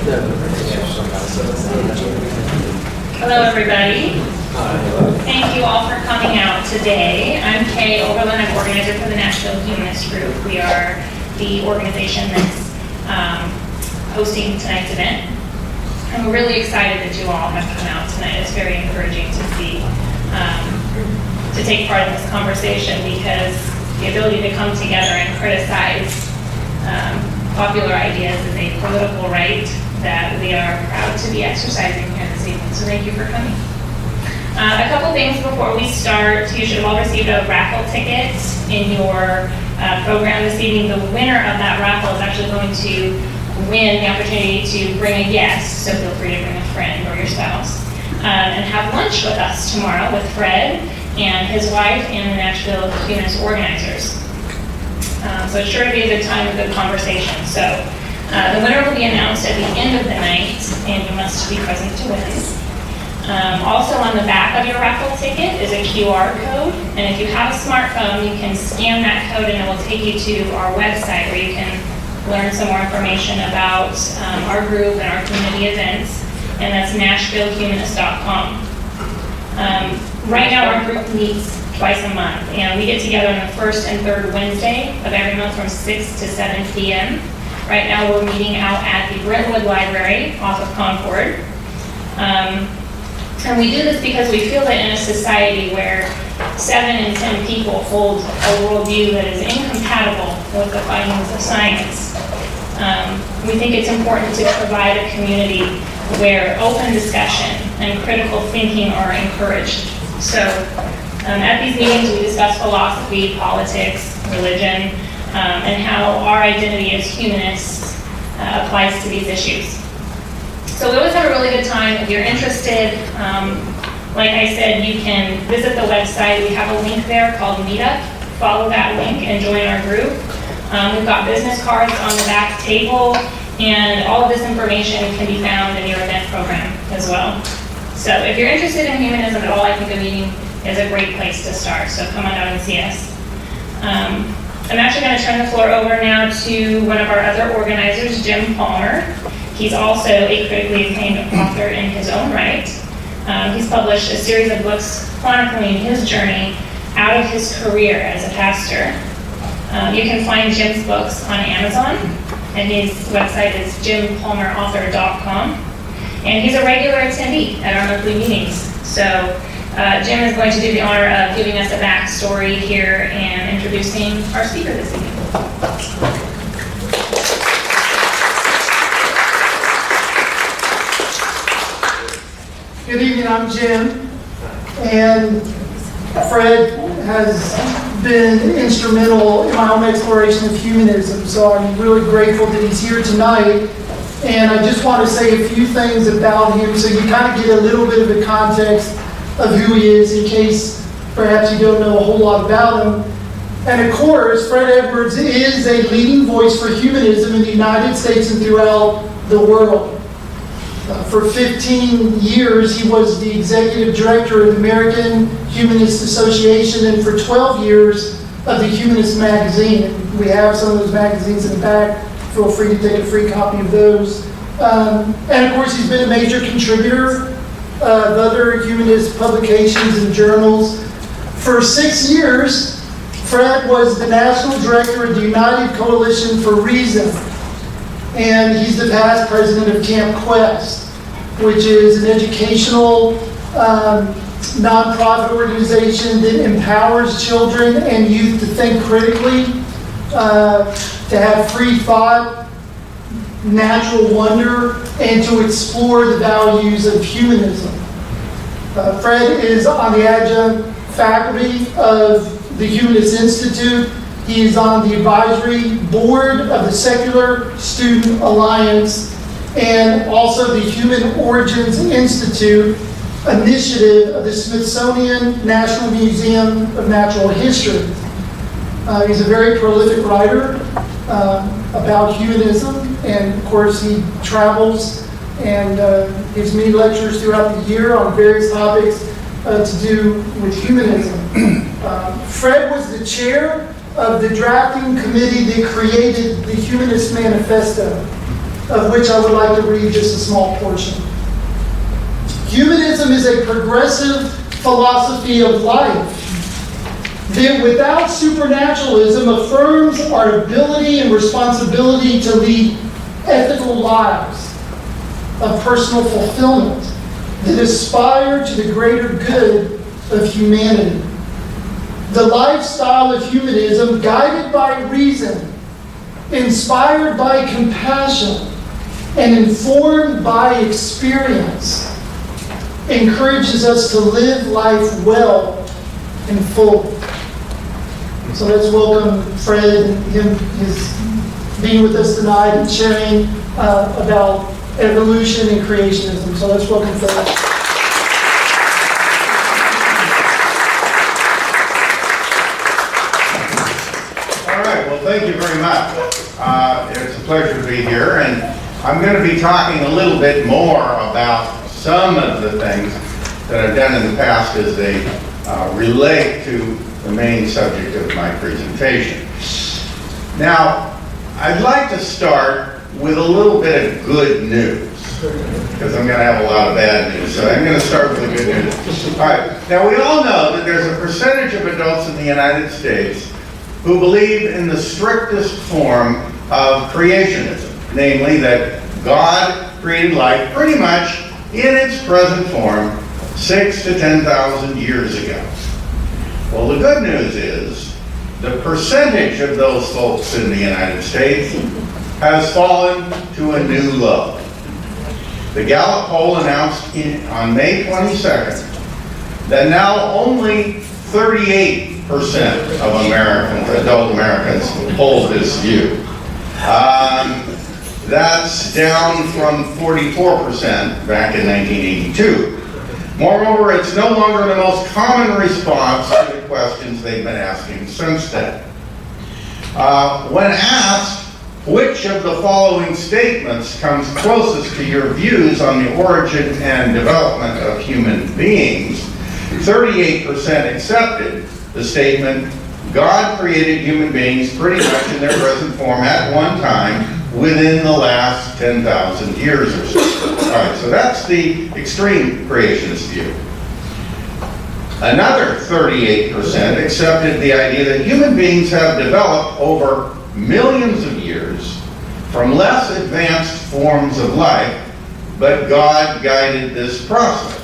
Hello, everybody. Thank you all for coming out today. I'm Kay Oberlin. I'm organizer for the Nashville Humanist group. We are the organization that's hosting tonight's event. And we're really excited that you all have come out tonight. It's very encouraging to see, to take part in this conversation, because the ability to come together and criticize popular ideas is a political right that we are proud to be exercising here this evening. So thank you for coming. A couple things before we start. You should have all received a raffle ticket in your program this evening. The winner of that raffle is actually going to win the opportunity to bring a guest, so feel free to bring a friend or your spouse, and have lunch with us tomorrow with Fred and his wife and the Nashville Humanist organizers. So it's sure to be a good time, a good conversation. So the winner will be announced at the end of the night, and you must be present to win. Also on the back of your raffle ticket is a QR code, and if you have a smartphone, you can scan that code and it will take you to our website where you can learn some more information about our group and our community events, and that's NashvilleHumanist.com. Right now our group meets twice a month, and we get together on the first and third Wednesday of every month from 6 to 7 p.m. Right now we're meeting out at the Brentwood Library off of Concord. And we do this because we feel that in a society where 7 in 10 people hold a worldview that is incompatible with the findings of science, we think it's important to provide a community where open discussion and critical thinking are encouraged. So at these meetings we discuss philosophy, politics, religion, and how our identity as humanists applies to these issues. So we always have a really good time. If you're interested, like I said, you can visit the website. We have a link there called Meetup. Follow that link and join our group. We've got business cards on the back table, and all of this information can be found in your event program as well. So if you're interested in humanism at all, I think a meeting is a great place to start. So come on out and see us. I'm actually going to turn the floor over now to one of our other organizers, Jim Palmer. He's also a critically acclaimed author in his own right. He's published a series of books chronicling his journey out of his career as a pastor. You can find Jim's books on Amazon, and his website is jimpalmerauthor.com. And he's a regular attendee at our monthly meetings. So Jim is going to do the honor of giving us a backstory here and introducing our speaker this evening. Good evening, I'm Jim, and Fred has been instrumental in my own exploration of humanism, so I'm really grateful that he's here tonight. And I just want to say a few things about him so you kind of get a little bit of the context of who he is in case perhaps you don't know a whole lot about him. And of course, Fred Edwards is a leading voice for humanism in the United States and throughout the world. For 15 years, he was the executive director of the American Humanist Association, and for 12 years of the Humanist magazine. We have some of those magazines in the back. Feel free to take a free copy of those. And of course, he's been a major contributor of other humanist publications and journals. For 6 years, Fred was the national director of the United Coalition for Reason. And he's the past president of Camp Quest, which is an educational nonprofit organization that empowers children and youth to think critically, to have free thought, natural wonder, and to explore the values of humanism. Fred is on the adjunct faculty of the Humanist Institute. He is on the advisory board of the Secular Student Alliance and also the Human Origins Institute initiative of the Smithsonian National Museum of Natural History. He's a very prolific writer about humanism, and of course he travels and gives many lectures throughout the year on various topics to do with humanism. Fred was the chair of the drafting committee that created the Humanist Manifesto. of which I would like to read just a small portion. Humanism is a progressive philosophy of life that, without supernaturalism, affirms our ability and responsibility to lead ethical lives of personal fulfillment that aspire to the greater good of humanity. The lifestyle of humanism, guided by reason, inspired by compassion, and informed by experience, encourages us to live life well and fully. So let's welcome Fred and his being with us tonight and sharing about evolution and creationism. So let's welcome Fred. All right, well, thank you very much. It's a pleasure to be here, and I'm going to be talking a little bit more about some of the things that I've done in the past as they relate to the main subject of my presentation. Now, I'd like to start with a little bit of good news, because I'm going to have a lot of bad news, so I'm going to start with the good news. All right, now we all know that there's a percentage of adults in the United States who believe in the strictest form of creationism, namely that God created life pretty much in its present form 6,000 to 10,000 years ago. Well, the good news is the percentage of those folks in the United States has fallen to a new low. The Gallup poll announced on May 22nd that now only 38% of adult Americans hold this view. That's down from 44% back in 1982. Moreover, it's no longer the most common response to the questions they've been asking since then. When asked which of the following statements comes closest to your views on the origin and development of human beings, 38% accepted the statement, God created human beings pretty much in their present form at one time within the last 10,000 years or so. All right, so that's the extreme creationist view. Another 38% accepted the idea that human beings have developed over millions of years from less advanced forms of life, but God guided this process.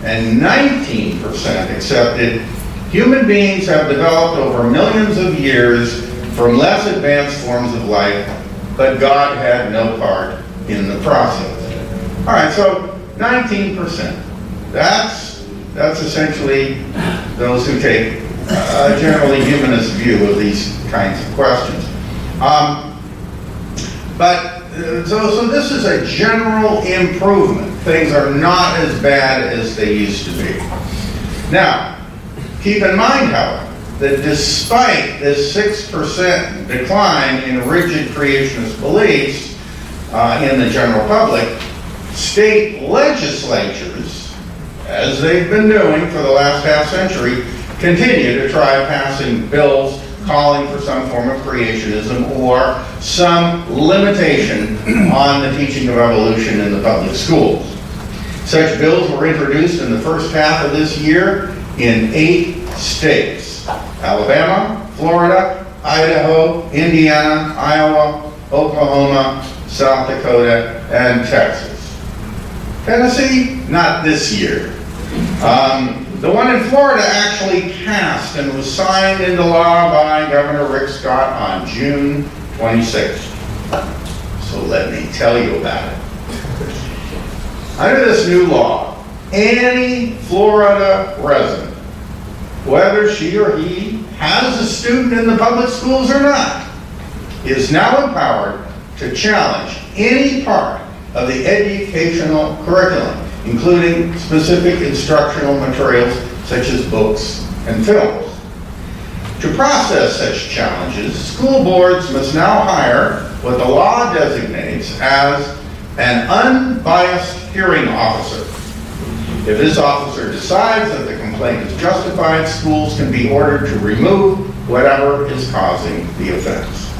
And 19% accepted human beings have developed over millions of years from less advanced forms of life, but God had no part in the process. All right, so 19%. That's essentially those who take a generally humanist view of these kinds of questions. So this is a general improvement. Things are not as bad as they used to be. Now, keep in mind, however, that despite this 6% decline in rigid creationist beliefs in the general public, state legislatures, as they've been doing for the last half century, continue to try passing bills calling for some form of creationism or some limitation on the teaching of evolution in the public schools. Such bills were introduced in the first half of this year in 8 states: Alabama, Florida, Idaho, Indiana, Iowa, Oklahoma, South Dakota, and Texas. Tennessee, not this year. The one in Florida actually passed and was signed into law by Governor Rick Scott on June 26th. So let me tell you about it. Under this new law, any Florida resident, whether she or he has a student in the public schools or not, is now empowered to challenge any part of the educational curriculum, including specific instructional materials such as books and films. To process such challenges, school boards must now hire what the law designates as an unbiased hearing officer. If this officer decides that the complaint is justified, schools can be ordered to remove whatever is causing the offense.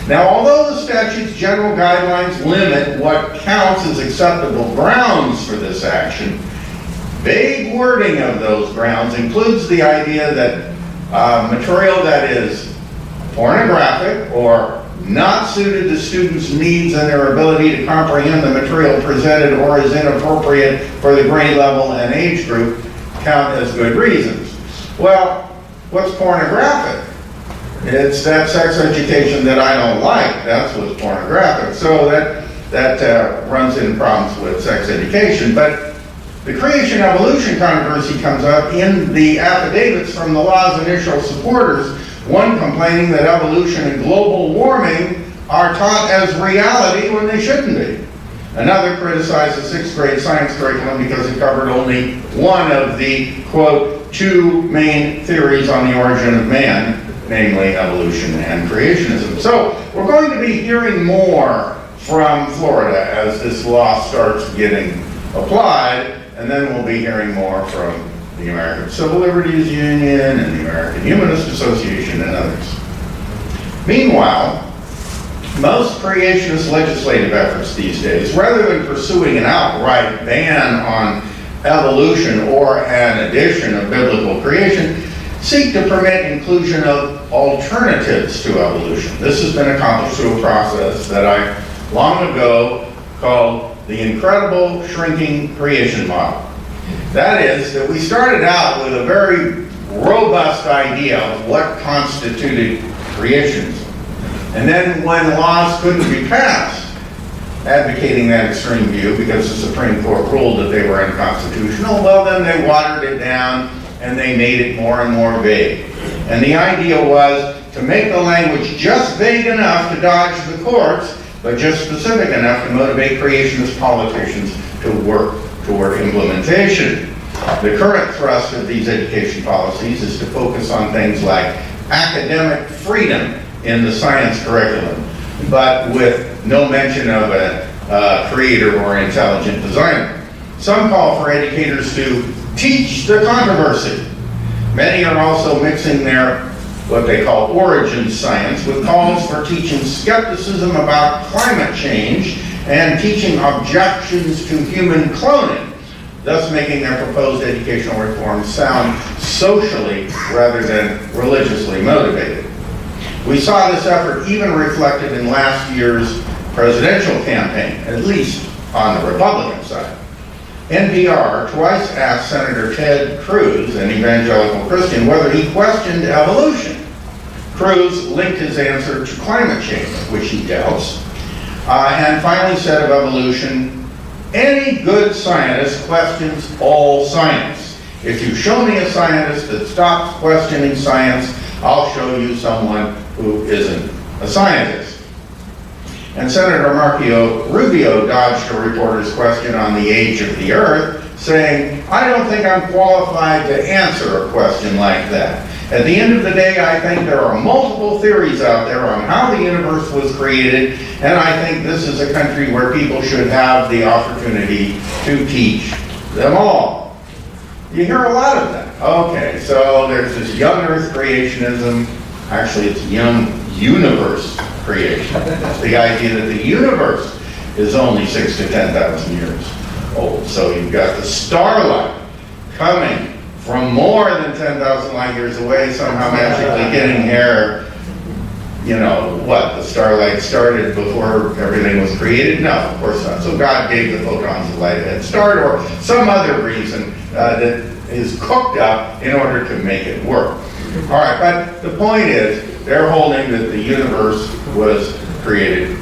Now, although the statute's general guidelines limit what counts as acceptable grounds for this action, vague wording of those grounds includes the idea that material that is pornographic or not suited to students' needs and their ability to comprehend the material presented or is inappropriate for the grade level and age group count as good reasons. Well, what's pornographic? It's that sex education that I don't like. That's what's pornographic. So that runs into problems with sex education. But the creation-evolution controversy comes up in the affidavits from the law's initial supporters, one complaining that evolution and global warming are taught as reality when they shouldn't be. Another criticized the 6th grade science curriculum because it covered only one of the, quote, 2 main theories on the origin of man, namely evolution and creationism. So we're going to be hearing more from Florida as this law starts getting applied, and then we'll be hearing more from the American Civil Liberties Union and the American Humanist Association and others. Meanwhile, most creationist legislative efforts these days, rather than pursuing an outright ban on evolution or an addition of biblical creation, seek to permit inclusion of alternatives to evolution. This has been accomplished through a process that I long ago called the incredible shrinking creation model. That is, that we started out with a very robust idea of what constituted creationism. And then when laws couldn't be passed advocating that extreme view because the Supreme Court ruled that they were unconstitutional, well, then they watered it down and they made it more and more vague. And the idea was to make the language just vague enough to dodge the courts, but just specific enough to motivate creationist politicians to work toward implementation. The current thrust of these education policies is to focus on things like academic freedom in the science curriculum, but with no mention of a creator or intelligent designer. Some call for educators to teach the controversy. Many are also mixing their, what they call origin science, with calls for teaching skepticism about climate change and teaching objections to human cloning, thus making their proposed educational reforms sound socially rather than religiously motivated. We saw this effort even reflected in last year's presidential campaign, at least on the Republican side. NPR twice asked Senator Ted Cruz, an evangelical Christian, whether he questioned evolution. Cruz linked his answer to climate change, which he doubts, and finally said of evolution, any good scientist questions all science. If you show me a scientist that stops questioning science, I'll show you someone who isn't a scientist. And Senator Marco Rubio dodged a reporter's question on the age of the Earth, saying, I don't think I'm qualified to answer a question like that. At the end of the day, I think there are multiple theories out there on how the universe was created, and I think this is a country where people should have the opportunity to teach them all. You hear a lot of that. Okay, so there's this young Earth creationism. Actually, it's young universe creation. It's the idea that the universe is only 6,000 to 10,000 years old. So you've got the starlight coming from more than 10,000 light years away, somehow magically getting here. You know, what, the starlight started before everything was created? No, of course not. So God gave the photons of light a head start, or some other reason that is cooked up in order to make it work. All right, but the point is, they're holding that the universe was created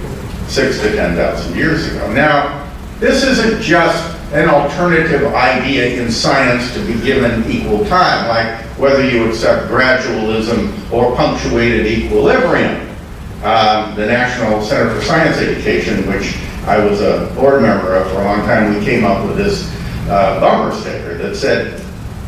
6,000 to 10,000 years ago. Now, this isn't just an alternative idea in science to be given equal time, like whether you accept gradualism or punctuated equilibrium. The National Center for Science Education, which I was a board member of for a long time, we came up with this bumper sticker that said,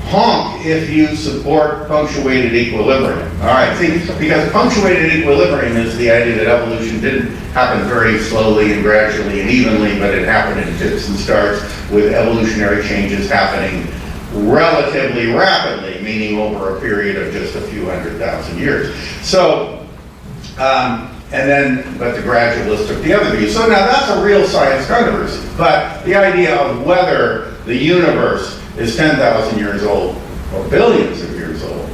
honk if you support punctuated equilibrium. All right, see, because punctuated equilibrium is the idea that evolution didn't happen very slowly and gradually and evenly, but it happened in fits and starts, with evolutionary changes happening relatively rapidly, meaning over a period of just a few 100,000 years. So, But the gradualists took the other view. So now that's a real science controversy. But the idea of whether the universe is 10,000 years old or billions of years old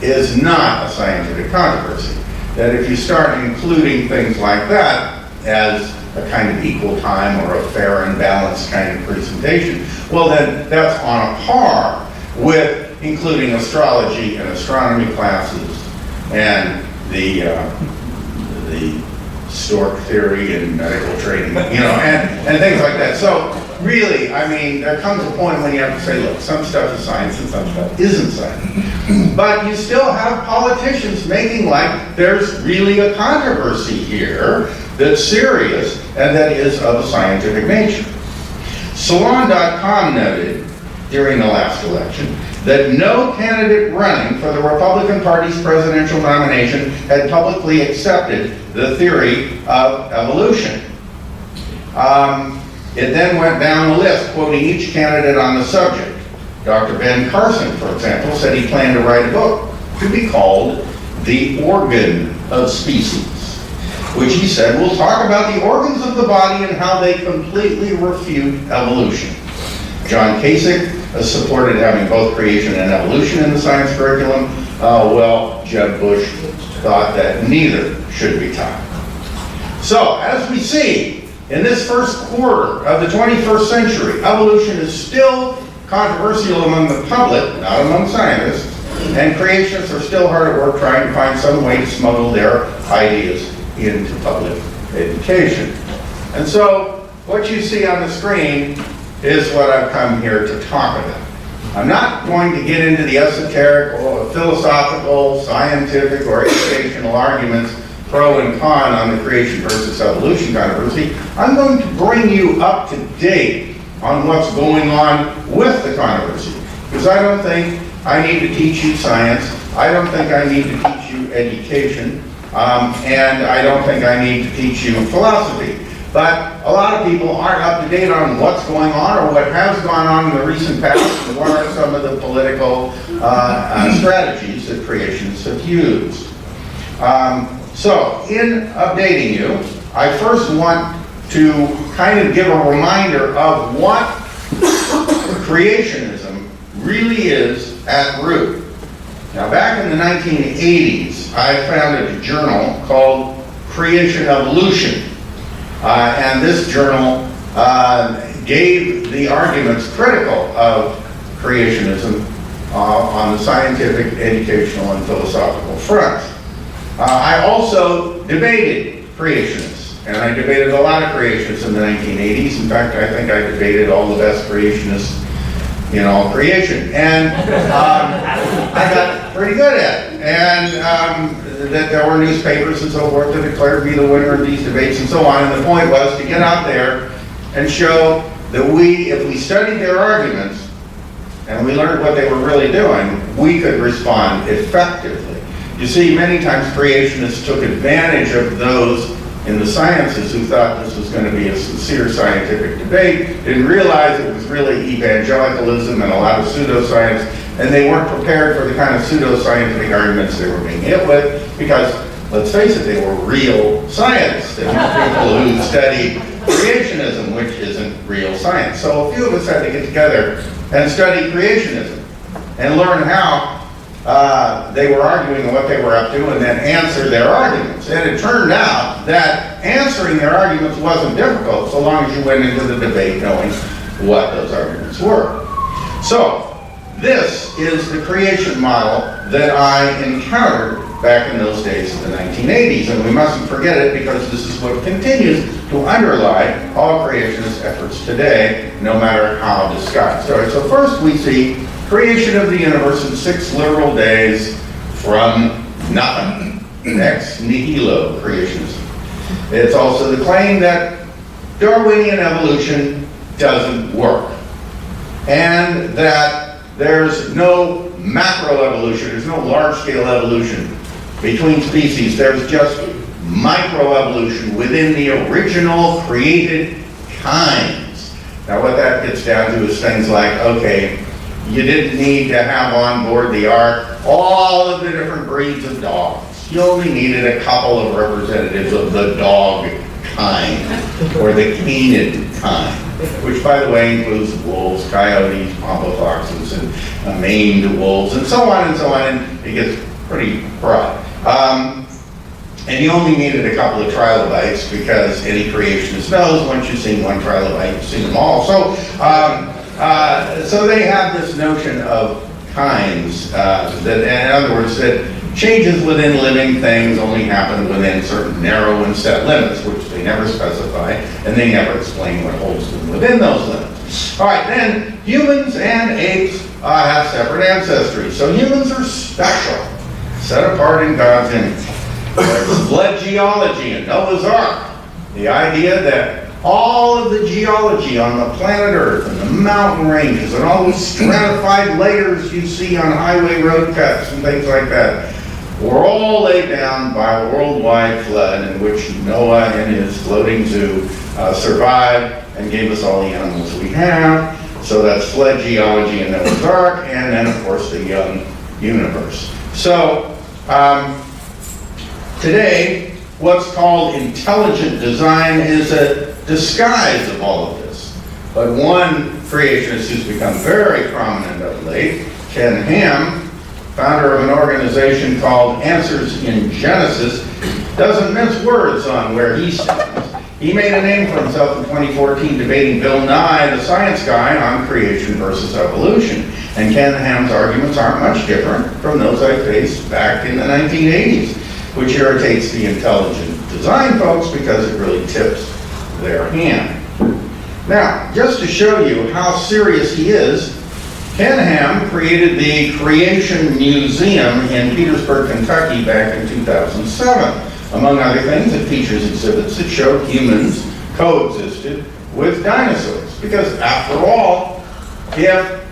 is not a scientific controversy. That if you start including things like that as a kind of equal time or a fair and balanced kind of presentation, well then that's on a par with including astrology and astronomy classes and the stork theory and medical training, and things like that. So really, I mean, there comes a point when you have to say, look, some stuff is science and some stuff isn't science. But you still have politicians making like there's really a controversy here that's serious and that is of a scientific nature. Salon.com noted during the last election that no candidate running for the Republican Party's presidential nomination had publicly accepted the theory of evolution. It then went down the list, quoting each candidate on the subject. Dr. Ben Carson, for example, said he planned to write a book to be called The Organ of Species, which he said will talk about the organs of the body and how they completely refute evolution. John Kasich supported having both creation and evolution in the science curriculum. Jeb Bush thought that neither should be taught. So, as we see, in this first quarter of the 21st century, evolution is still controversial among the public, not among scientists, and creationists are still hard at work trying to find some way to smuggle their ideas into public education. And so, what you see on the screen is what I've come here to talk about. I'm not going to get into the esoteric or philosophical, scientific, or educational arguments pro and con on the creation versus evolution controversy. I'm going to bring you up to date on what's going on with the controversy. Because I don't think I need to teach you science, I don't think I need to teach you education, and I don't think I need to teach you philosophy. But a lot of people aren't up to date on what's going on or what has gone on in the recent past and what are some of the political strategies that creationists have used. So, in updating you, I first want to kind of give a reminder of what creationism really is at root. Now, back in the 1980s, I founded a journal called Creation Evolution. And this journal gave the arguments critical of creationism on the scientific, educational, and philosophical fronts. I also debated creationists, and I debated a lot of creationists in the 1980s. In fact, I think I debated all the best creationists in all creation. And I got pretty good at it. And that there were newspapers and so forth that declared me the winner of these debates and so on. And the point was to get out there and show that if we studied their arguments and we learned what they were really doing, we could respond effectively. You see, many times creationists took advantage of those in the sciences who thought this was going to be a sincere scientific debate, didn't realize it was really evangelicalism and a lot of pseudoscience, and they weren't prepared for the kind of pseudoscientific arguments they were being hit with, because, let's face it, they were real science. They were people who studied creationism, which isn't real science. So a few of us had to get together and study creationism and learn how they were arguing what they were up to and then answer their arguments. And it turned out that answering their arguments wasn't difficult so long as you went into the debate knowing what those arguments were. So, this is the creation model that I encountered back in those days in the 1980s, and we mustn't forget it because this is what continues to underlie all creationist efforts today, no matter how disguised. All right, so first we see creation of the universe in 6 literal days from nothing. Ex nihilo creationism. It's also the claim that Darwinian evolution doesn't work, and that there's no macroevolution, there's no large-scale evolution between species. There's just microevolution within the original created kinds. Now what that gets down to is things like, okay, you didn't need to have on board the ark all of the different breeds of dogs. You only needed a couple of representatives of the dog kind, or the canid kind, which, by the way, includes wolves, coyotes, pampa foxes, and maned wolves, and so on and so on, and it gets pretty broad. And you only needed a couple of trilobites, because any creationist knows once you've seen one trilobite, you've seen them all. So, so they have this notion of kinds, that, in other words, that changes within living things only happen within certain narrow and set limits, which they never specify, and they never explain what holds them within those limits. All right, then humans and apes have separate ancestry. So humans are special, set apart in God's image. There's flood geology in Noah's Ark. The idea that all of the geology on the planet Earth and the mountain ranges and all these stratified layers you see on highway road cuts and things like that were all laid down by a worldwide flood in which Noah and his floating zoo survived and gave us all the animals we have. So that's flood geology in Noah's Ark, and then of course the young universe. So today, what's called intelligent design is a disguise of all of this. But one creationist who's become very prominent of late, Ken Ham, founder of an organization called Answers in Genesis, doesn't mince words on where he stands. He made a name for himself in 2014 debating Bill Nye, the science guy, on creation versus evolution. And Ken Ham's arguments aren't much different from those I faced back in the 1980s, which irritates the intelligent design folks because it really tips their hand. Now, just to show you how serious he is, Ken Ham created the Creation Museum in Petersburg, Kentucky back in 2007. Among other things, it features exhibits that show humans coexisted with dinosaurs. Because after all, if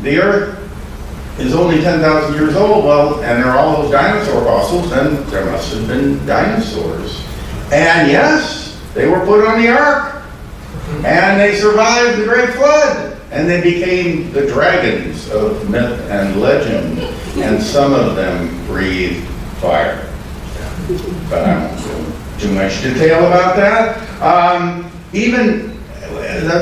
the Earth is only 10,000 years old, well, and there are all those dinosaur fossils, then there must have been dinosaurs. And yes, they were put on the ark, and they survived the Great Flood, and they became the dragons of myth and legend, and some of them breathed fire. But I won't go too much detail about that.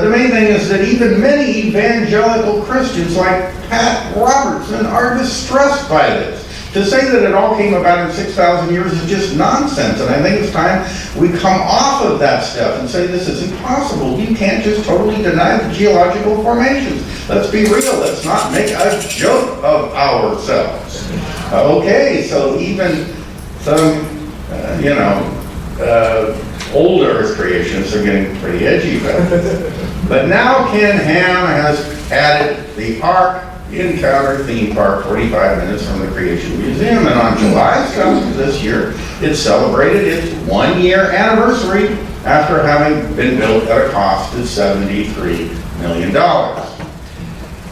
The main thing is that even many evangelical Christians like Pat Robertson are distressed by this. To say that it all came about in 6,000 years is just nonsense, and I think it's time we come off of that stuff and say this is impossible. You can't just totally deny the geological formations. Let's be real. Let's not make a joke of ourselves. Okay, so even some, old Earth creationists are getting pretty edgy about it. But now Ken Ham has added the Ark Encounter theme park 45 minutes from the Creation Museum, and on July 7th this year, it celebrated its 1-year anniversary after having been built at a cost of $73 million.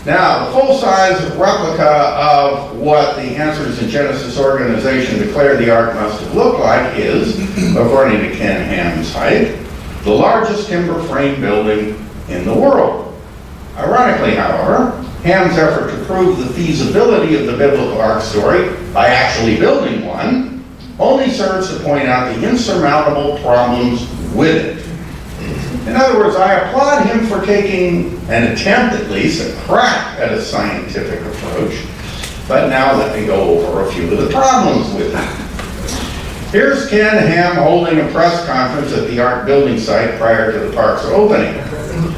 Now, the full-size replica of what the Answers in Genesis organization declared the Ark must have looked like is, according to Ken Ham's height, the largest timber frame building in the world. Ironically, however, Ham's effort to prove the feasibility of the biblical Ark story by actually building one only serves to point out the insurmountable problems with it. In other words, I applaud him for taking an attempt, at least, a crack at a scientific approach, but now let me go over a few of the problems with it. Here's Ken Ham holding a press conference at the Ark building site prior to the park's opening.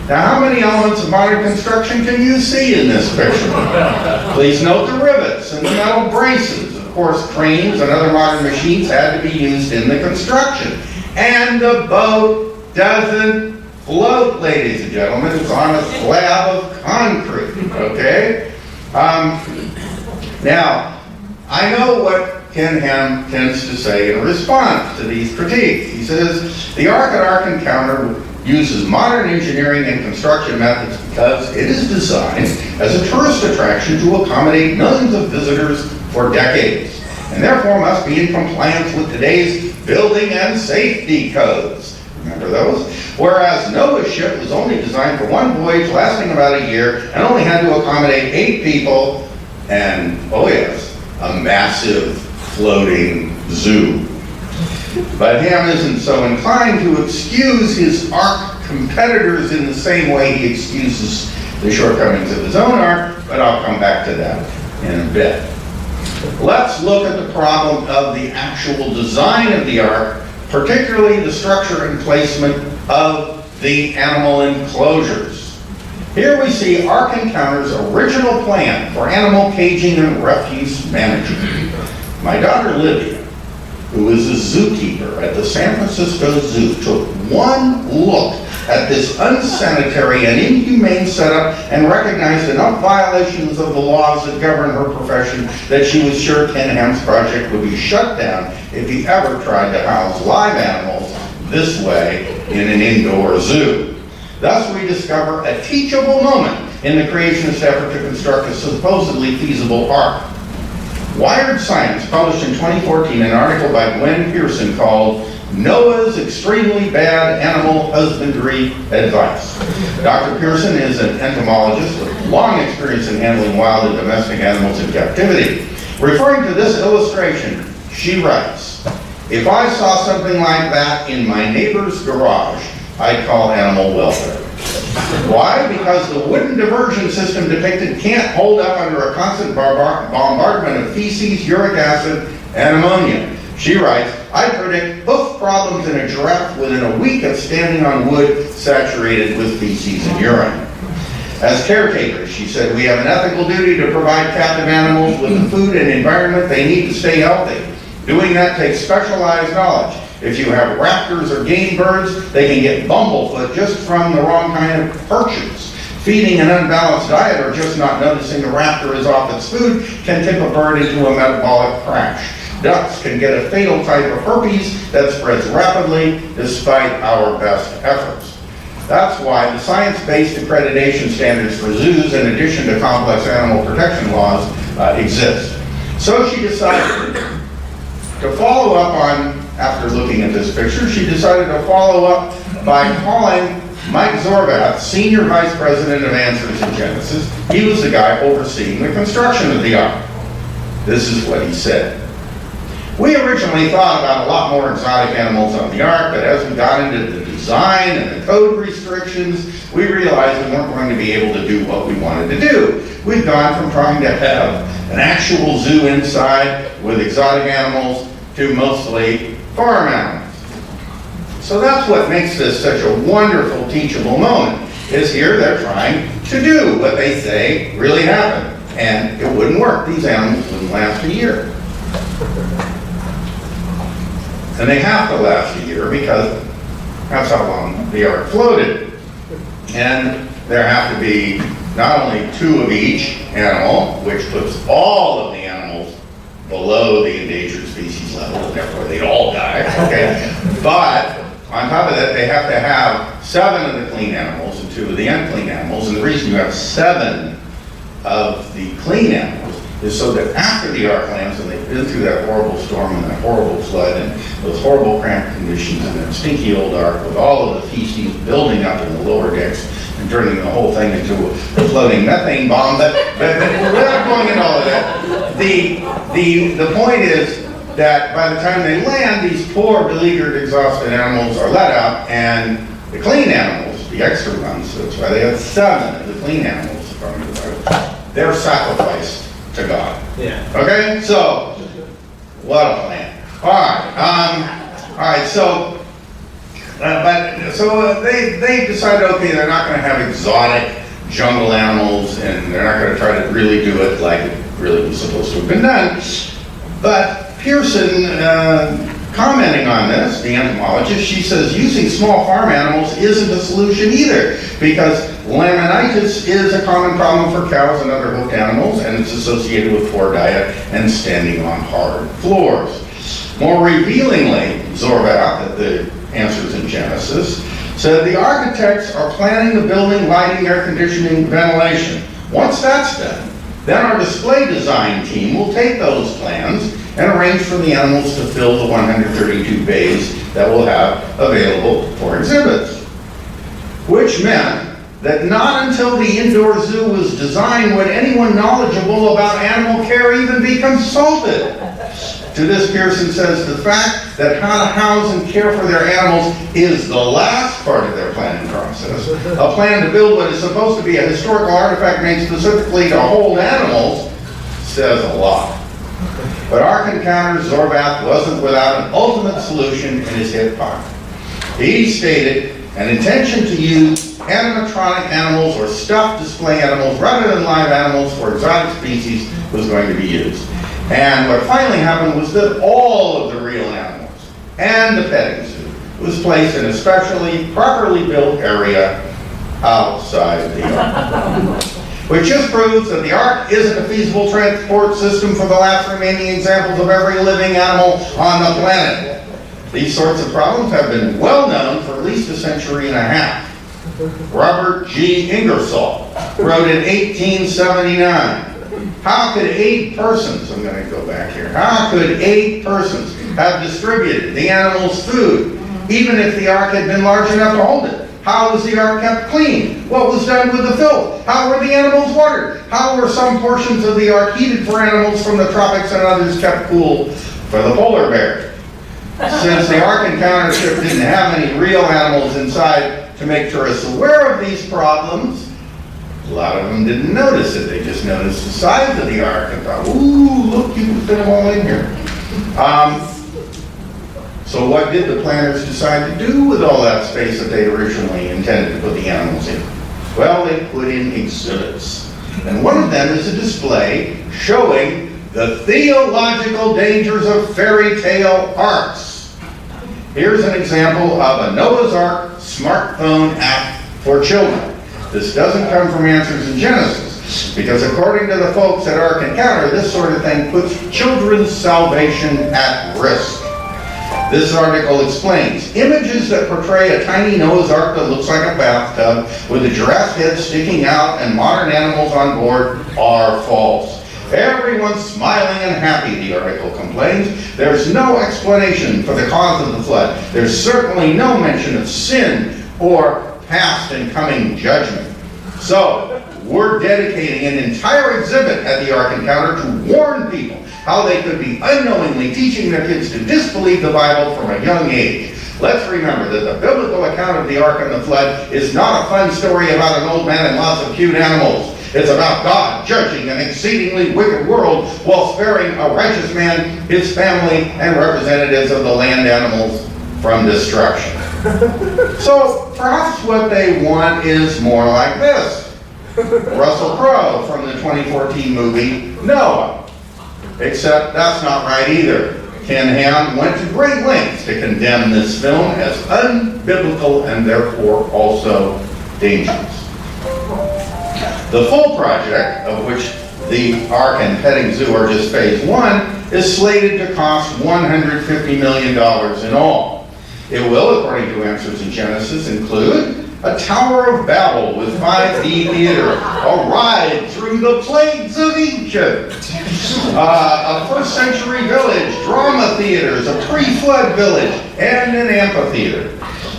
Now, how many elements of modern construction can you see in this picture? Please note the rivets and the metal braces. Of course, cranes and other modern machines had to be used in the construction. And the boat doesn't float, ladies and gentlemen. It's on a slab of concrete, okay? Now, I know what Ken Ham tends to say in response to these critiques. He says, the Ark at Ark Encounter uses modern engineering and construction methods because it is designed as a tourist attraction to accommodate millions of visitors for decades, and therefore must be in compliance with today's building and safety codes. Remember those? Whereas Noah's ship was only designed for one voyage lasting about a year and only had to accommodate 8 people and, oh yes, a massive floating zoo. But Ham isn't so inclined to excuse his Ark competitors in the same way he excuses the shortcomings of his own Ark, but I'll come back to that in a bit. Let's look at the problem of the actual design of the Ark, particularly the structure and placement of the animal enclosures. Here we see Ark Encounter's original plan for animal caging and refuse management. My daughter Lydia, who is a zookeeper at the San Francisco Zoo, took one look at this unsanitary and inhumane setup and recognized enough violations of the laws that govern her profession that she was sure Ken Ham's project would be shut down if he ever tried to house live animals this way in an indoor zoo. Thus we discover a teachable moment in the creationist effort to construct a supposedly feasible Ark. Wired Science published in 2014 an article by Gwen Pearson called Noah's Extremely Bad Animal Husbandry Advice. Dr. Pearson is an entomologist with long experience in handling wild and domestic animals in captivity. Referring to this illustration, she writes, "If I saw something like that in my neighbor's garage, I'd call animal welfare." Why? Because the wooden diversion system depicted can't hold up under a constant bombardment of feces, uric acid, and ammonia. She writes, "I predict hoof problems in a giraffe within a week of standing on wood saturated with feces and urine." As caretakers, she said, "We have an ethical duty to provide captive animals with the food and environment they need to stay healthy. Doing that takes specialized knowledge. If you have raptors or game birds, they can get bumblefoot just from the wrong kind of perches. Feeding an unbalanced diet or just not noticing a raptor is off its food can tip a bird into a metabolic crash. Ducks can get a fatal type of herpes that spreads rapidly despite our best efforts." That's why the science-based accreditation standards for zoos, in addition to complex animal protection laws, exist. So she decided to follow up on, after looking at this picture, she decided to follow up by calling Mike Zorbath, Senior Vice President of Answers in Genesis. He was the guy overseeing the construction of the Ark. This is what he said. "We originally thought about a lot more exotic animals on the Ark, but as we got into the design and the code restrictions, we realized we weren't going to be able to do what we wanted to do. We've gone from trying to have an actual zoo inside with exotic animals to mostly farm animals." So that's what makes this such a wonderful teachable moment, is here they're trying to do what they say really happened. And it wouldn't work. These animals wouldn't last a year. And they have to last a year because that's how long the Ark floated. And there have to be not only 2 of each animal, which puts all of the animals below the endangered species level, and therefore they'd all die, okay? But on top of that, they have to have 7 of the clean animals and 2 of the unclean animals. And the reason you have 7 of the clean animals is so that after the Ark lands and they've been through that horrible storm and that horrible flood and those horrible cramped conditions and that stinky old Ark with all of the feces building up in the lower decks and turning the whole thing into a floating methane bomb, but we're not going into all of that. The point is that by the time they land, these poor, beleaguered, exhausted animals are let out, and the clean animals, the extra ones, that's why they have 7 of the clean animals from the Ark, they're sacrificed to God. Yeah. Okay? So, what a plan. All right, so they decided, okay, they're not going to have exotic jungle animals, and they're not going to try to really do it like it really was supposed to have been done. But Pearson, commenting on this, the entomologist, she says using small farm animals isn't a solution either, because laminitis is a common problem for cows and other hoofed animals, and it's associated with poor diet and standing on hard floors. More revealingly, Zorbath, at the Answers in Genesis, said the architects are planning the building, lighting, air conditioning, ventilation. Once that's done, then our display design team will take those plans and arrange for the animals to fill the 132 bays that we'll have available for exhibits. Which meant that not until the indoor zoo was designed would anyone knowledgeable about animal care even be consulted. To this, Pearson says the fact that how to house and care for their animals is the last part of their planning process. A plan to build what is supposed to be a historical artifact made specifically to hold animals says a lot. But Ark Encounter Zorbath wasn't without an ultimate solution in his hip pocket. He stated an intention to use animatronic animals or stuffed display animals rather than live animals for exotic species was going to be used. And what finally happened was that all of the real animals and the petting zoo was placed in a specially, properly built area outside the Ark. Which just proves that the Ark isn't a feasible transport system for the last remaining examples of every living animal on the planet. These sorts of problems have been well known for at least a century and a half. Robert G. Ingersoll wrote in 1879, how could 8 persons, I'm going to go back here, how could 8 persons have distributed the animal's food, even if the Ark had been large enough to hold it? How was the Ark kept clean? What was done with the filth? How were the animals watered? How were some portions of the Ark heated for animals from the tropics and others kept cool for the polar bear? Since the Ark Encounter ship didn't have any real animals inside to make tourists aware of these problems, a lot of them didn't notice it. They just noticed the size of the Ark and thought, ooh, look, you can fit them all in here. So what did the planners decide to do with all that space that they originally intended to put the animals in? Well, they put in exhibits. And one of them is a display showing the theological dangers of fairy tale arks. Here's an example of a Noah's Ark smartphone app for children. This doesn't come from Answers in Genesis, because according to the folks at Ark Encounter, this sort of thing puts children's salvation at risk. This article explains, images that portray a tiny Noah's Ark that looks like a bathtub with a giraffe head sticking out and modern animals on board are false. Everyone's smiling and happy, the article complains. There's no explanation for the cause of the flood. There's certainly no mention of sin or past and coming judgment. So, we're dedicating an entire exhibit at the Ark Encounter to warn people how they could be unknowingly teaching their kids to disbelieve the Bible from a young age. Let's remember that the biblical account of the Ark and the flood is not a fun story about an old man and lots of cute animals. It's about God judging an exceedingly wicked world while sparing a righteous man, his family, and representatives of the land animals from destruction. So perhaps what they want is more like this. Russell Crowe from the 2014 movie Noah. Except that's not right either. Ken Ham went to great lengths to condemn this film as unbiblical and therefore also dangerous. The full project, of which the Ark and Petting Zoo are just phase 1, is slated to cost $150 million in all. It will, according to Answers in Genesis, include a Tower of Babel with 5D theater, a ride through the plagues of Egypt, a first century village, drama theaters, a pre-flood village, and an amphitheater.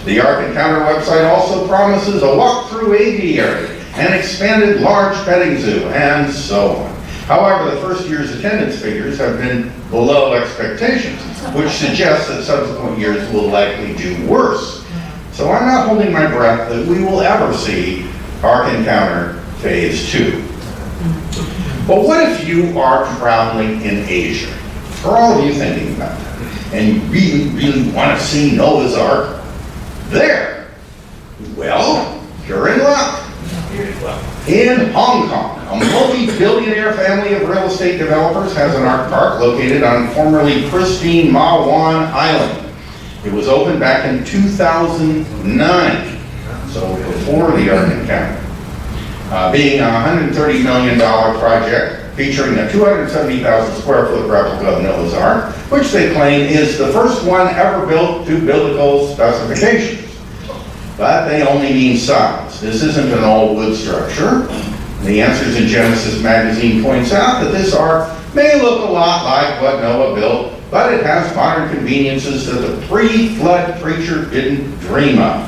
The Ark Encounter website also promises a walk-through aviary, an expanded large petting zoo, and so on. However, the first year's attendance figures have been below expectations, which suggests that subsequent years will likely do worse. So I'm not holding my breath that we will ever see Ark Encounter Phase 2. But what if you are traveling in Asia? For all of you thinking about that, and you really, really want to see Noah's Ark there? Well, you're in luck. In Hong Kong, a multi-billionaire family of real estate developers has an art park located on formerly pristine Ma Wan Island. It was opened back in 2009, so before the Ark Encounter. Being a $130 million project featuring a 270,000 square foot replica of Noah's Ark, which they claim is the first one ever built to biblical specifications. But they only mean size. This isn't an all-wood structure. The Answers in Genesis magazine points out that this ark may look a lot like what Noah built, but it has modern conveniences that the pre-flood preacher didn't dream of.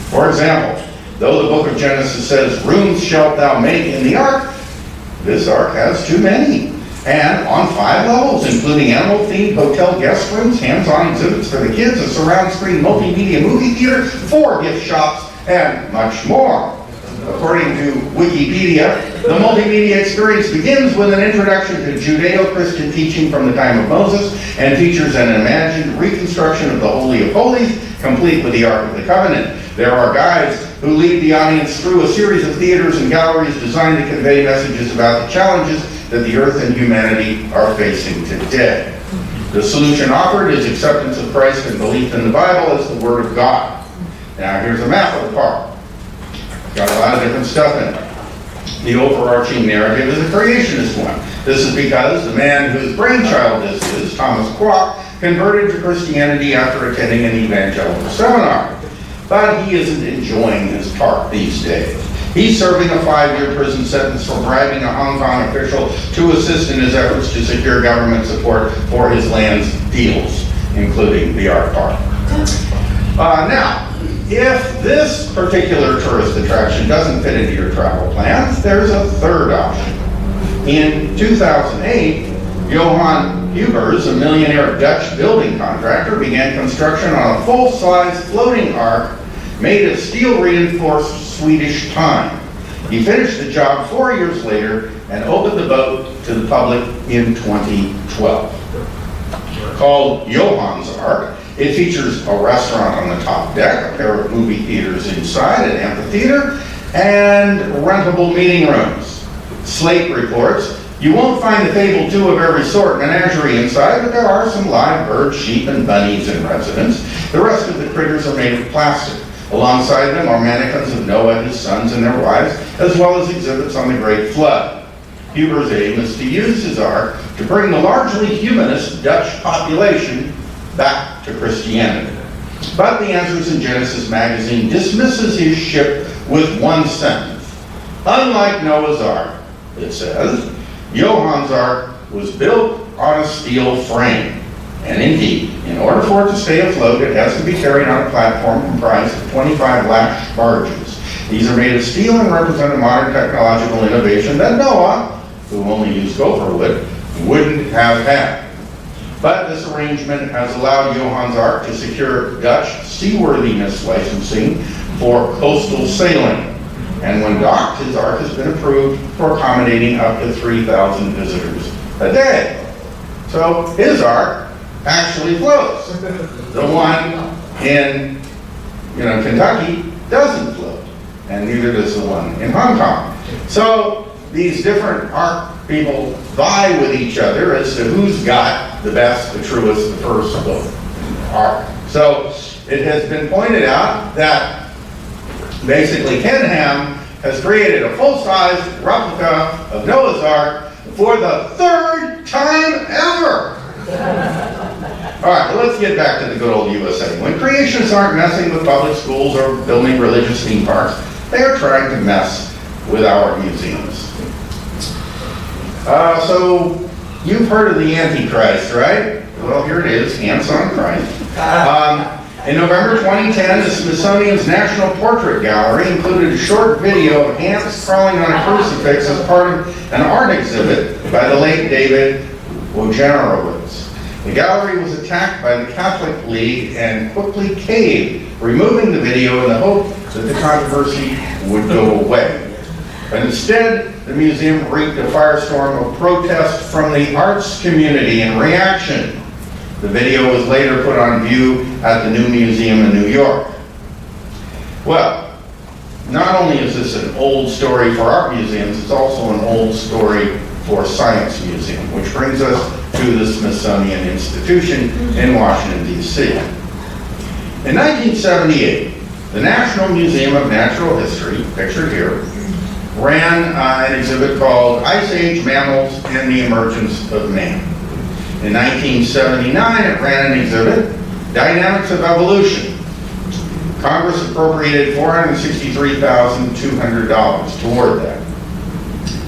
For example, though the book of Genesis says, "Rooms shalt thou make in the ark," this ark has too many. And on 5 levels, including animal-themed hotel guest rooms, hands-on exhibits for the kids, a surround screen multimedia movie theater, 4 gift shops, and much more. According to Wikipedia, the multimedia experience begins with an introduction to Judeo-Christian teaching from the time of Moses and features an imagined reconstruction of the Holy of Holies, complete with the Ark of the Covenant. There are guides who lead the audience through a series of theaters and galleries designed to convey messages about the challenges that the earth and humanity are facing today. The solution offered is acceptance of Christ and belief in the Bible as the Word of God. Now here's a map of the park. Got a lot of different stuff in it. The overarching narrative is a creationist one. This is because the man whose brainchild this is, Thomas Kwok, converted to Christianity after attending an evangelical seminar. But he isn't enjoying his park these days. He's serving a 5-year prison sentence for bribing a Hong Kong official to assist in his efforts to secure government support for his land's deals, including the art park. Now, if this particular tourist attraction doesn't fit into your travel plans, there's a third option. In 2008, Johan Huber's, a millionaire Dutch building contractor, began construction on a full-size floating ark made of steel-reinforced Swedish pine. He finished the job 4 years later and opened the boat to the public in 2012. Called Johan's Ark, it features a restaurant on the top deck, a pair of movie theaters inside, an amphitheater, and rentable meeting rooms. Slate reports, you won't find the fabled 2 of every sort menagerie inside, but there are some live birds, sheep, and bunnies in residence. The rest of the critters are made of plastic. Alongside them are mannequins of Noah, his sons, and their wives, as well as exhibits on the Great Flood. Huber's aim is to use his ark to bring the largely humanist Dutch population back to Christianity. But the Answers in Genesis magazine dismisses his ship with one sentence. Unlike Noah's Ark, it says, Johan's Ark was built on a steel frame. And indeed, in order for it to stay afloat, it has to be carried on a platform comprised of 25 lashed barges. These are made of steel and represent a modern technological innovation that Noah, who only used gopher wood, wouldn't have had. But this arrangement has allowed Johan's Ark to secure Dutch seaworthiness licensing for coastal sailing. And when docked, his ark has been approved for accommodating up to 3,000 visitors a day. So his ark actually floats. The one in Kentucky doesn't float, and neither does the one in Hong Kong. So these different ark people vie with each other as to who's got the best, the truest, the first ark. So it has been pointed out that basically Ken Ham has created a full-size replica of Noah's Ark for the 3rd time ever. All right, well, let's get back to the good old USA. When creationists aren't messing with public schools or building religious theme parks, they are trying to mess with our museums. So you've heard of the Antichrist, right? Well, here it is, Ants on Christ. In November 2010, the Smithsonian's National Portrait Gallery included a short video of ants crawling on a crucifix as part of an art exhibit by the late David Wojanowicz. The gallery was attacked by the Catholic League and quickly caved, removing the video in the hope that the controversy would go away. But instead, the museum wreaked a firestorm of protest from the arts community in reaction. The video was later put on view at the new museum in New York. Well, not only is this an old story for art museums, it's also an old story for Science Museum, which brings us to the Smithsonian Institution in Washington, D.C. In 1978, the National Museum of Natural History, pictured here, ran an exhibit called Ice Age Mammals and the Emergence of Man. In 1979, it ran an exhibit, Dynamics Evolution. Congress appropriated $463,200 toward that.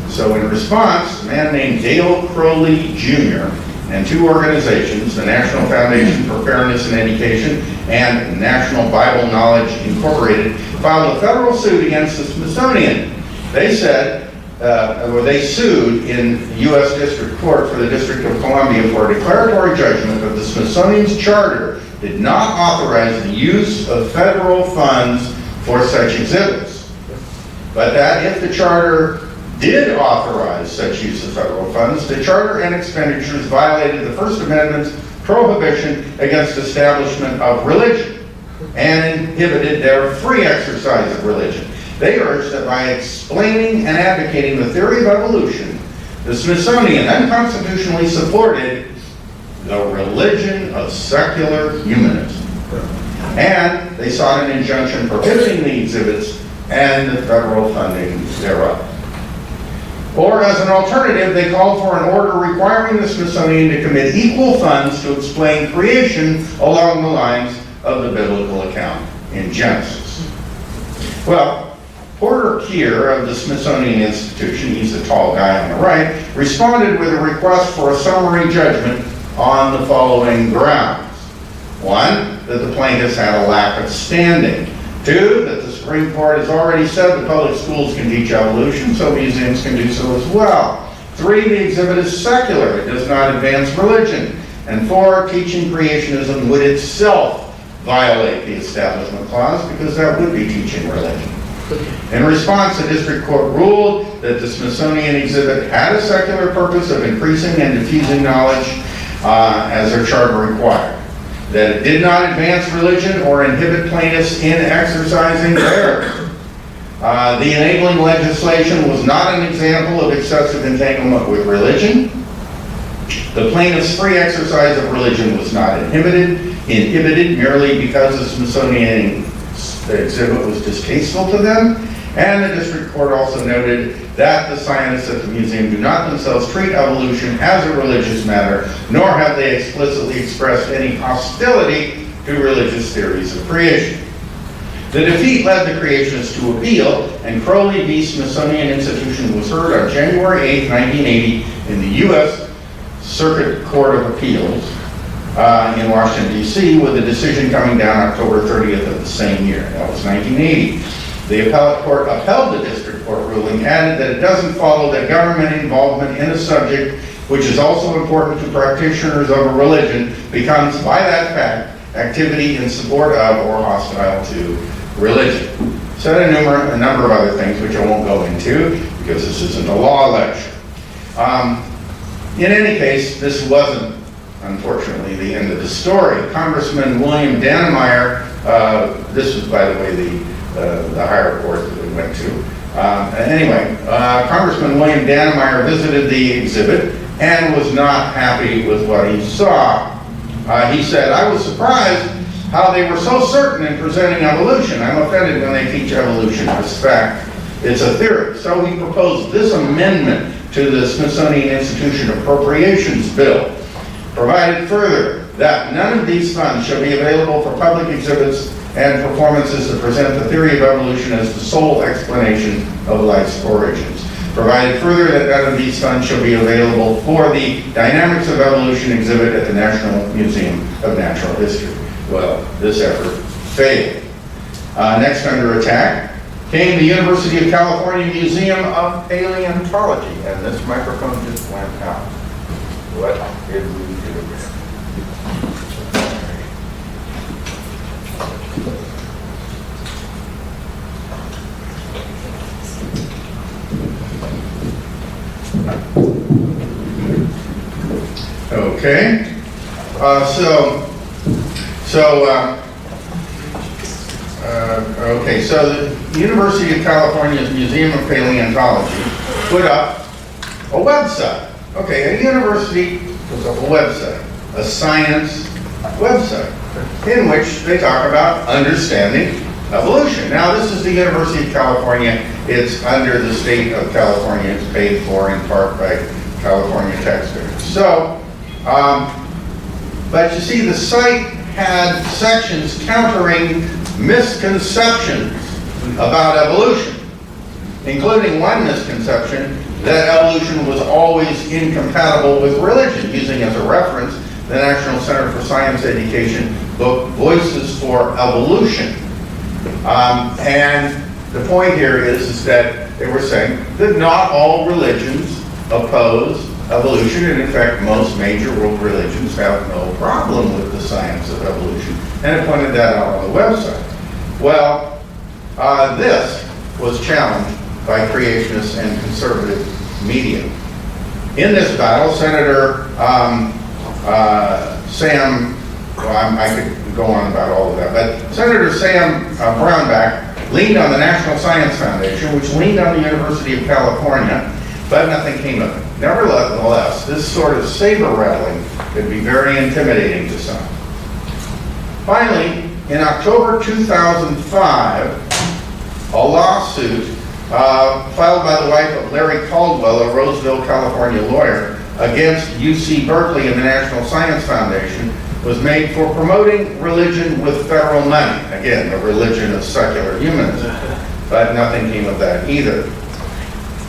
So in response, a man named Dale Crowley Jr. and 2 organizations, the National Foundation for Fairness in Education and National Bible Knowledge Incorporated, filed a federal suit against the Smithsonian. They said they sued in U.S. District Court for the District of Columbia for a declaratory judgment that the Smithsonian's charter did not authorize the use of federal funds for such exhibits, but that if the charter did authorize such use of federal funds, the charter and expenditures violated the First Amendment's prohibition against establishment of religion and inhibited their free exercise of religion. They urged that by explaining and advocating the theory of evolution, the Smithsonian unconstitutionally supported the religion of secular humanism. And they sought an injunction prohibiting the exhibits and the federal funding thereof. Or as an alternative, they called for an order requiring the Smithsonian to commit equal funds to explain creation along the lines of the biblical account in Genesis. Well, Porter Keir of the Smithsonian Institution, he's the tall guy on the right, responded with a request for a summary judgment on the following grounds. One, that the plaintiffs had a lack of standing. Two, that the Supreme Court has already said the public schools can teach evolution, so museums can do so as well. Three, the exhibit is secular, it does not advance religion. And four, teaching creationism would itself violate the Establishment Clause because that would be teaching religion. In response, the district court ruled that the Smithsonian exhibit had a secular purpose of increasing and diffusing knowledge as their charter required, that it did not advance religion or inhibit plaintiffs in exercising theirs. The enabling legislation was not an example of excessive entanglement with religion. The plaintiff's free exercise of religion was not inhibited merely because the Smithsonian exhibit was distasteful to them. And the district court also noted that the scientists at the museum do not themselves treat evolution as a religious matter, nor have they explicitly expressed any hostility to religious theories of creation. The defeat led the creationists to appeal, and Crowley v. Smithsonian Institution was heard on January 8, 1980 in the U.S. Circuit Court of Appeals in Washington, D.C., with a decision coming down October 30th of the same year. That was 1980. The appellate court upheld the district court ruling, added that it doesn't follow that government involvement in a subject which is also important to practitioners of a religion becomes, by that fact, activity in support of or hostile to religion. Said a number of other things which I won't go into because this isn't a law lecture. In any case, this wasn't, unfortunately, the end of the story. Congressman William Dannemeyer, this was, by the way, the higher court that we went to. Congressman William Dannemeyer visited the exhibit and was not happy with what he saw. He said, "I was surprised how they were so certain in presenting evolution. I'm offended when they teach evolution as fact. It's a theory." So he proposed this amendment to the Smithsonian Institution Appropriations Bill, provided further that none of these funds shall be available for public exhibits and performances that present the theory of evolution as the sole explanation of life's origins. Provided further that none of these funds shall be available for the Dynamics of Evolution exhibit at the National Museum of Natural History. Well, this effort failed. Next under attack came the University of California Museum of Paleontology, and this microphone just went out. What did we do? Okay, so the University of California's Museum of Paleontology put up a website. Okay, a university puts up a website, a science website, in which they talk about understanding evolution. Now, this is the University of California. It's under the state of California. It's paid for in part by California taxpayers. So, but you see, the site had sections countering misconceptions about evolution, including one misconception that evolution was always incompatible with religion, using as a reference the National Center for Science Education book, Voices for Evolution. And the point here is that they were saying that not all religions oppose evolution, and in fact, most major world religions have no problem with the science of evolution, and it pointed that out on the website. Well, this was challenged by creationists and conservative media. In this battle, Senator Sam, well, I could go on about all of that, but Senator Sam Brownback leaned on the National Science Foundation, which leaned on the University of California, but nothing came of it. Nevertheless, this sort of saber rattling could be very intimidating to some. Finally, in October 2005, a lawsuit filed by the wife of Larry Caldwell, a Roseville, California lawyer, against UC Berkeley and the National Science Foundation was made for promoting religion with federal money. Again, the religion of secular humanism. But nothing came of that either.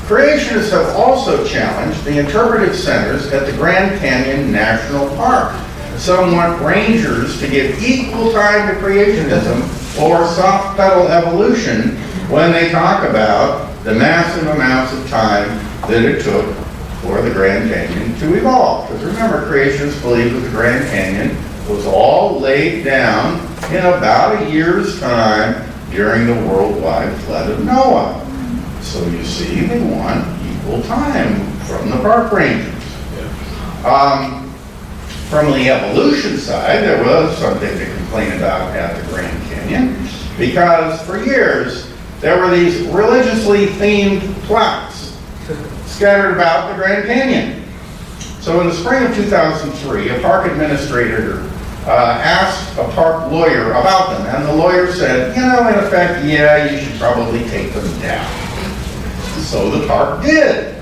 Creationists have also challenged the interpretive centers at the Grand Canyon National Park. Some want rangers to give equal time to creationism or soft pedal evolution when they talk about the massive amounts of time that it took for the Grand Canyon to evolve. Because remember, creationists believe that the Grand Canyon was all laid down in about a year's time during the worldwide flood of Noah. So you see, they want equal time from the park rangers. From the evolution side, there was something to complain about at the Grand Canyon, because for years there were these religiously themed plaques scattered about the Grand Canyon. So in the spring of 2003, a park administrator asked a park lawyer about them, and the lawyer said, you know, in effect, yeah, you should probably take them down. So the park did.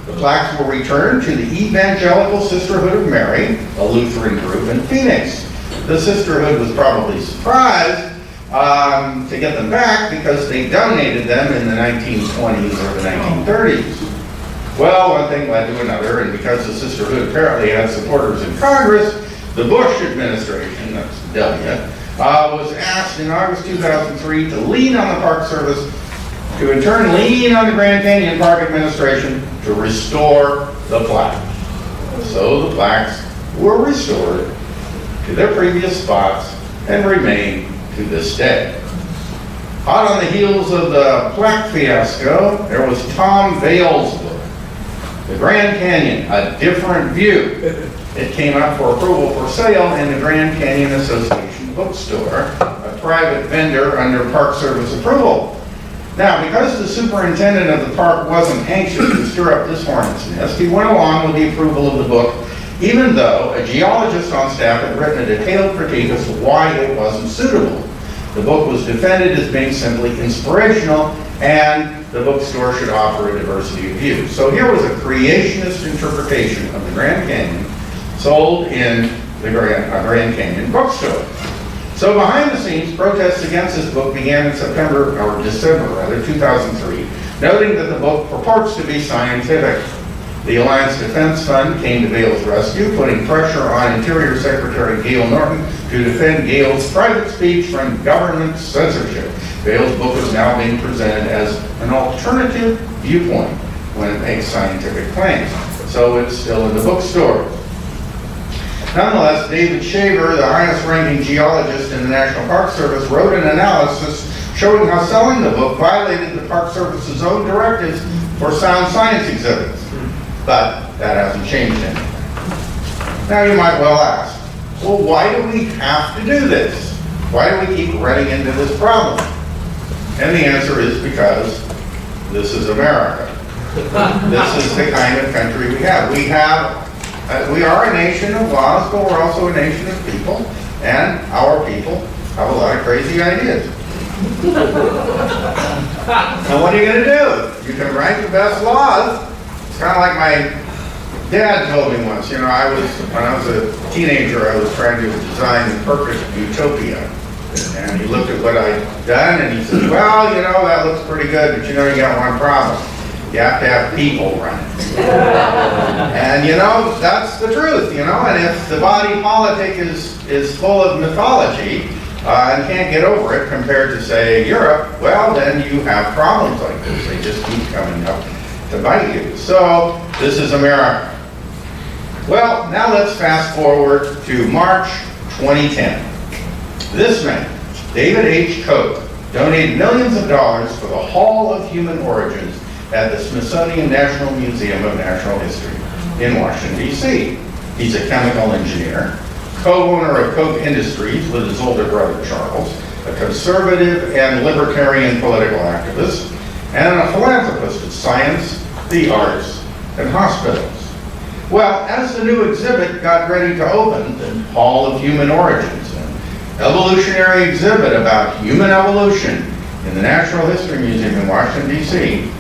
The plaques were returned to the Evangelical Sisterhood of Mary, a Lutheran group in Phoenix. The sisterhood was probably surprised to get them back because they donated them in the 1920s or the 1930s. Well, one thing led to another, and because the sisterhood apparently had supporters in Congress, the Bush administration, that's W, was asked in August 2003 to lean on the Park Service, to in turn lean on the Grand Canyon Park Administration to restore the plaques. So the plaques were restored to their previous spots and remain to this day. Hot on the heels of the plaque fiasco, there was Tom Vale's book, The Grand Canyon, A Different View. It came up for approval for sale in the Grand Canyon Association bookstore, a private vendor under Park Service approval. Now, because the superintendent of the park wasn't anxious to stir up this hornet's nest, he went along with the approval of the book, even though a geologist on staff had written a detailed critique as to why it wasn't suitable. The book was defended as being simply inspirational, and the bookstore should offer a diversity of views. So here was a creationist interpretation of the Grand Canyon sold in the Grand Canyon bookstore. So behind the scenes, protests against this book began in December 2003, noting that the book purports to be scientific. The Alliance Defense Fund came to Vale's rescue, putting pressure on Interior Secretary Gail Norton to defend Gale's private speech from government censorship. Vale's book is now being presented as an alternative viewpoint when it makes scientific claims. So it's still in the bookstore. Nonetheless, David Shaver, the highest-ranking geologist in the National Park Service, wrote an analysis showing how selling the book violated the Park Service's own directives for sound science exhibits. But that hasn't changed anything. Now you might well ask, well, why do we have to do this? Why do we keep running into this problem? And the answer is because this is America. This is the kind of country we have. We are a nation of laws, but we're also a nation of people, and our people have a lot of crazy ideas. And what are you going to do? You can write the best laws. It's kind of like my dad told me once, when I was a teenager, I was trying to design the perfect utopia. And he looked at what I'd done, and he said, well, that looks pretty good, but you got one problem. You have to have people run it. And that's the truth, and if the body politic is full of mythology, and can't get over it, compared to, say, Europe, well, then you have problems like this. They just keep coming up to bite you. So this is America. Well, now let's fast forward to March 2010. This man, David H. Koch, donated millions of dollars for the Hall of Human Origins at the Smithsonian National Museum of Natural History in Washington, D.C. He's a chemical engineer, co-owner of Koch Industries with his older brother Charles, a conservative and libertarian political activist, and a philanthropist of science, the arts, and hospitals. Well, as the new exhibit got ready to open, the Hall of Human Origins, an evolutionary exhibit about human evolution in the Natural History Museum in Washington, D.C.,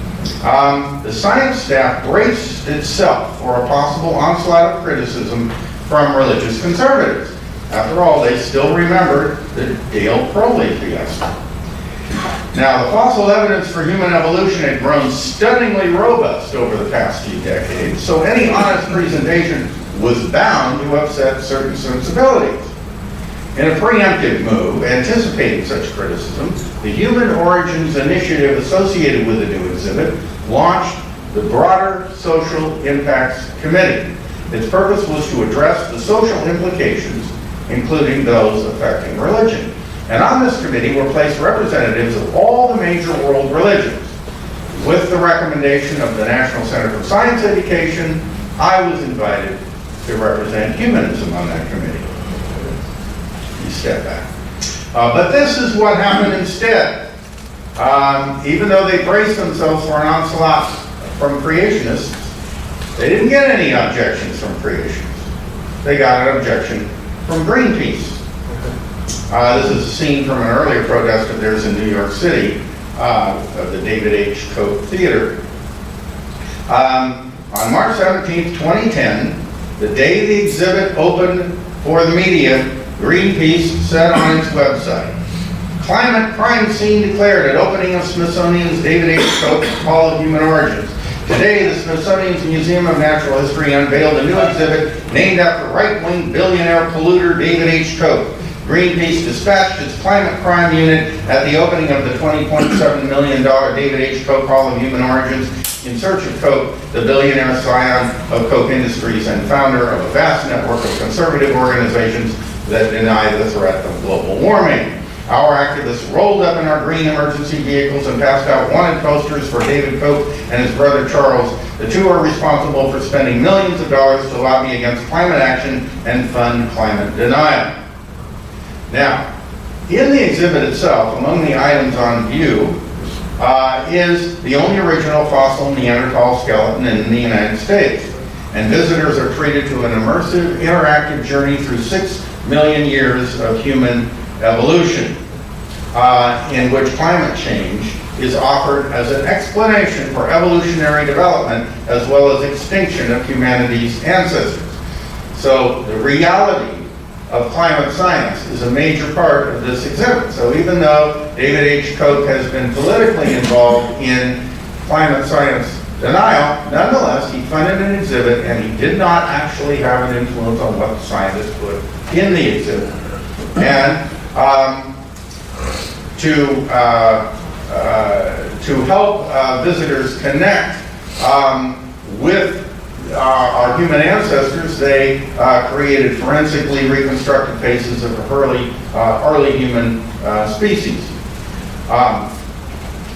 the science staff braced itself for a possible onslaught of criticism from religious conservatives. After all, they still remembered the Dale Crowley fiasco. Now, the fossil evidence for human evolution had grown stunningly robust over the past few decades, so any honest presentation was bound to upset certain sensibilities. In a preemptive move, anticipating such criticism, the Human Origins Initiative associated with the new exhibit launched the broader Social Impacts Committee. Its purpose was to address the social implications, including those affecting religion. And on this committee were placed representatives of all the major world religions. With the recommendation of the National Center for Science Education, I was invited to represent humanism on that committee. You step back. But this is what happened instead. Even though they braced themselves for an onslaught from creationists, they didn't get any objections from creationists. They got an objection from Greenpeace. This is a scene from an earlier protest of theirs in New York City, of the David H. Koch Theater. On March 17th, 2010, the day the exhibit opened for the media, Greenpeace said on its website, "Climate crime scene declared at opening of Smithsonian's David H. Koch Hall of Human Origins. Today, the Smithsonian's Museum of Natural History unveiled a new exhibit named after right-wing billionaire polluter David H. Koch. Greenpeace dispatched its climate crime unit at the opening of the $20.7 million David H. Koch Hall of Human Origins in search of Koch, the billionaire scion of Koch Industries and founder of a vast network of conservative organizations that deny the threat of global warming. Our activists rolled up in our green emergency vehicles and passed out wanted posters for David Koch and his brother Charles. The two are responsible for spending millions of dollars to lobby against climate action and fund climate denial." Now, in the exhibit itself, among the items on view, is the only original fossil Neanderthal skeleton in the United States. And visitors are treated to an immersive, interactive journey through 6 million years of human evolution, in which climate change is offered as an explanation for evolutionary development as well as extinction of humanity's ancestors. So the reality of climate science is a major part of this exhibit. So even though David H. Koch has been politically involved in climate science denial, nonetheless, he funded an exhibit and he did not actually have an influence on what the scientists put in the exhibit. And to help visitors connect with our human ancestors, they created forensically reconstructed faces of early human species. But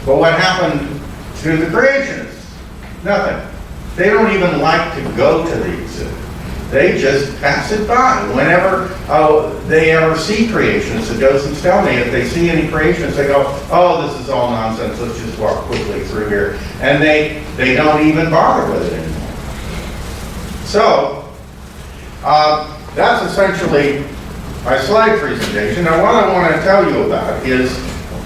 what happened to the creationists? Nothing. They don't even like to go to the exhibit. They just pass it by. Whenever they ever see creationists, the docents tell me if they see any creationists, they go, "Oh, this is all nonsense, let's just walk quickly through here." And they don't even bother with it anymore. So, that's essentially my slide presentation. Now, what I want to tell you about is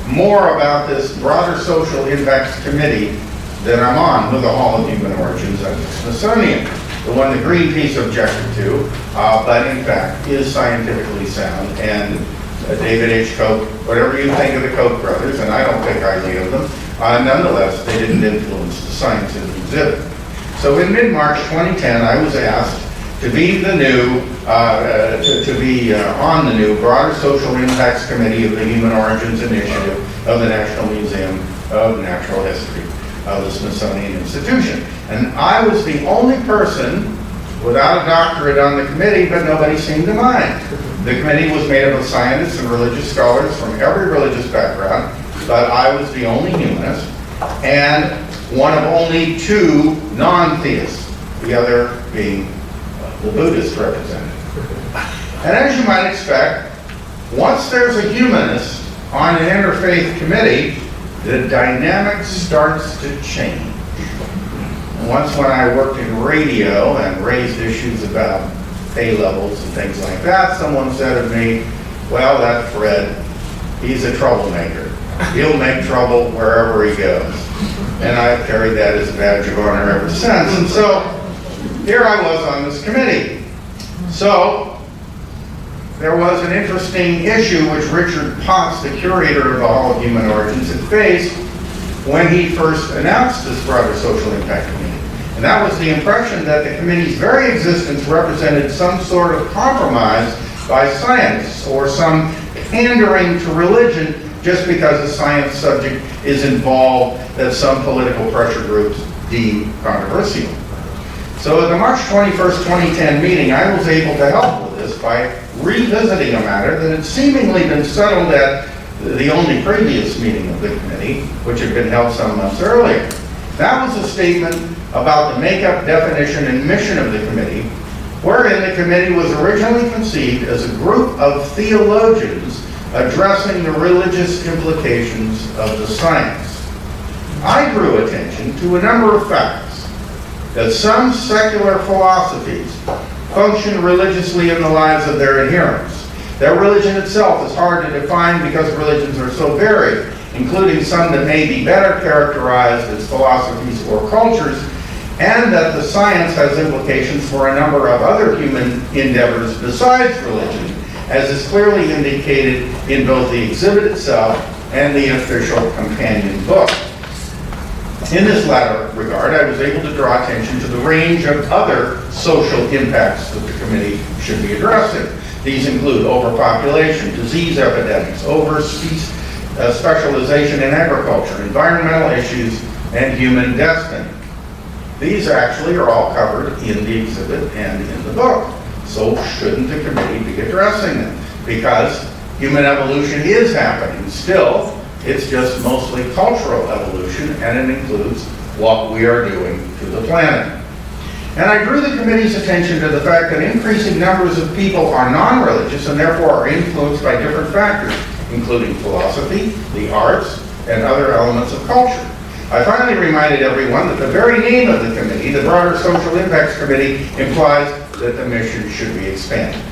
more about this broader social impacts committee that I'm on with the Hall of Human Origins at the Smithsonian, the one that Greenpeace objected to, but in fact is scientifically sound. And David H. Koch, whatever you think of the Koch brothers, and I don't think highly of them, nonetheless, they didn't influence the science in the exhibit. So in mid-March 2010, I was asked to be the new, on the new Broader Social Impacts Committee of the Human Origins Initiative of the National Museum of Natural History of the Smithsonian Institution. And I was the only person without a doctorate on the committee, but nobody seemed to mind. The committee was made up of scientists and religious scholars from every religious background, but I was the only humanist, and one of only 2 non-theists, the other being the Buddhist representative. And as you might expect, once there's a humanist on an interfaith committee, the dynamic starts to change. Once when I worked in radio and raised issues about pay levels and things like that, someone said of me, well, that Fred, he's a troublemaker. He'll make trouble wherever he goes. And I've carried that as a badge of honor ever since. And so here I was on this committee. So there was an interesting issue which Richard Potts, the curator of the Hall of Human Origins, had faced when he first announced this Broader Social Impact Committee. And that was the impression that the committee's very existence represented some sort of compromise by science or some pandering to religion just because a science subject is involved that some political pressure groups deem controversial. So at the March 21st, 2010 meeting, I was able to help with this by revisiting a matter that had seemingly been settled at the only previous meeting of the committee, which had been held some months earlier. That was a statement about the makeup, definition, and mission of the committee, wherein the committee was originally conceived as a group of theologians addressing the religious implications of the science. I drew attention to a number of facts: that some secular philosophies function religiously in the lives of their adherents. That religion itself is hard to define because religions are so varied, including some that may be better characterized as philosophies or cultures, and that the science has implications for a number of other human endeavors besides religion, as is clearly indicated in both the exhibit itself and the official companion book. In this latter regard, I was able to draw attention to the range of other social impacts that the committee should be addressing. These include overpopulation, disease epidemics, specialization in agriculture, environmental issues, and human destiny. These actually are all covered in the exhibit and in the book. So shouldn't the committee be addressing them? Because human evolution is happening still. It's just mostly cultural evolution, and it includes what we are doing to the planet. And I drew the committee's attention to the fact that increasing numbers of people are non-religious and therefore are influenced by different factors, including philosophy, the arts, and other elements of culture. I finally reminded everyone that the very name of the committee, the Broader Social Impacts Committee, implies that the mission should be expanded.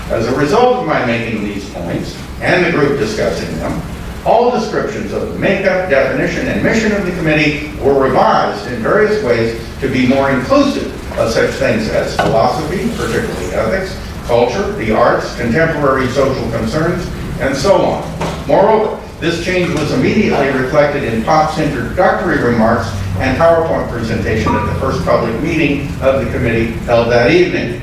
As a result of my making these points, and the group discussing them, all descriptions of the makeup, definition, and mission of the committee were revised in various ways to be more inclusive of such things as philosophy, particularly ethics, culture, the arts, contemporary social concerns, and so on. Moreover, this change was immediately reflected in Potts' introductory remarks and PowerPoint presentation at the first public meeting of the committee held that evening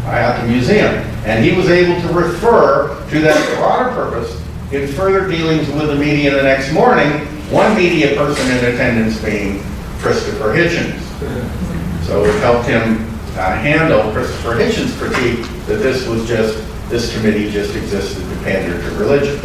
at the museum. And he was able to refer to that broader purpose in further dealings with the media the next morning, one media person in attendance being Christopher Hitchens. So it helped him handle Christopher Hitchens' critique that this committee just existed to pander to religion.